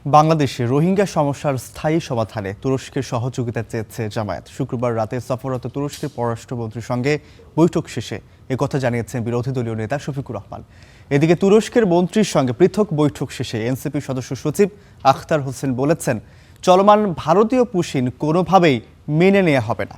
বাংলাদেশে রোহিঙ্গা সমস্যার স্থায়ী সমাধানে তুরস্কের সহযোগিতা চেয়েছে জামায়াত। শুক্রবার রাতে সফররত তুরস্কের পররাষ্ট্রমন্ত্রীর সঙ্গে বৈঠক শেষে একথা জানিয়েছেন বিরোধী দলীয় নেতা শফিকুর রহমান। এদিকে তুরস্কের মন্ত্রীর সঙ্গে পৃথক বৈঠক শেষে এনসিপি সদস্য সচিব আখতার হোসেন বলেছেন, চলমান ভারতীয় পুশিন কোনোভাবেই মেনে নেওয়া হবে না।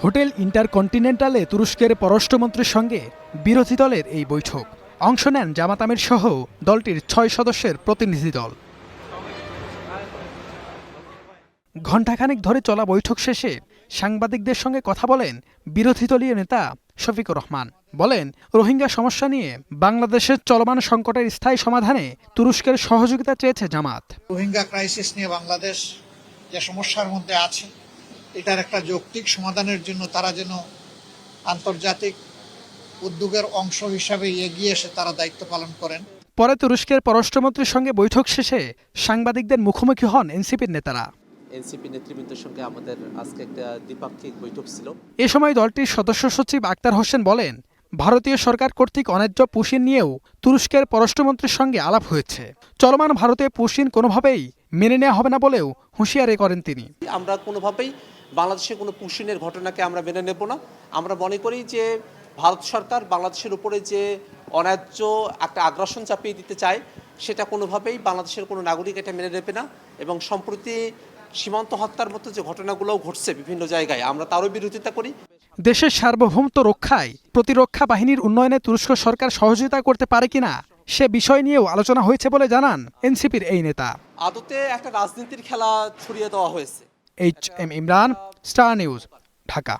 হোটেল ইন্টারকন্টিনেন্টালে তুরস্কের পররাষ্ট্রমন্ত্রীর সঙ্গে বিরোধী দলের এই বৈঠক অংশ নেন জামাত আমির সহ দলটির ৬ সদস্যের প্রতিনিধি দল। ঘণ্টাখানেক ধরে চলা বৈঠক শেষে সাংবাদিকদের সঙ্গে কথা বলেন বিরোধী দলীয় নেতা শফিকুর রহমান। বলেন, রোহিঙ্গা সমস্যা নিয়ে বাংলাদেশের চলমান সংকটের স্থায়ী সমাধানে তুরস্কের সহযোগিতা চেয়েছে জামাত। রোহিঙ্গা ক্রাইসিস নিয়ে বাংলাদেশ যে সমস্যার মধ্যে আছে, এটার একটা যৌক্তিক সমাধানের জন্য তারা যেন আন্তর্জাতিক উদ্যোগের অংশ হিসাবে এগিয়ে এসে তারা দায়িত্ব পালন করেন। পরে তুরস্কের পররাষ্ট্রমন্ত্রীর সঙ্গে বৈঠক শেষে সাংবাদিকদের মুখোমুখি হন এনসিপির নেতারা। এনসিপি নেতৃবৃন্দের সঙ্গে আমাদের আজকে একটা দ্বিপাক্ষিক বৈঠক ছিল। এ সময় দলটির সদস্য সচিব আখতার হোসেন বলেন, ভারতীয় সরকার কর্তৃক অন্যায্য পুশিন নিয়েও তুরস্কের পররাষ্ট্রমন্ত্রীর সঙ্গে আলাপ হয়েছে। চলমান ভারতীয় পুশিন কোনোভাবেই মেনে নেওয়া হবে না বলেও হুঁশিয়ারি করেন তিনি। আমরা কোনোভাবেই বাংলাদেশে কোনো পুশিনের ঘটনাকে আমরা মেনে নেব না। আমরা মনে করি যে ভারত সরকার বাংলাদেশের উপরে যে অন্যায্য একটা আগ্রাসন চাপিয়ে দিতে চায়, সেটা কোনোভাবেই বাংলাদেশের কোনো নাগরিক এটা মেনে নেবে না। এবং সম্প্রতি সীমান্ত হত্যার মতো যে ঘটনাগুলোও ঘটছে বিভিন্ন জায়গায়, আমরা তারও বিরোধিতা করি। দেশের সার্বভৌমত্ব রক্ষায় প্রতিরক্ষা বাহিনীর উন্নয়নে তুরস্ক সরকার সহযোগিতা করতে পারে কিনা সে বিষয় নিয়েও আলোচনা হয়েছে বলে জানান এনসিপির এই নেতা। আদতে একটা রাজনীতির খেলা ছড়িয়ে দেওয়া হয়েছে। HM Imran, star news, Dhaka.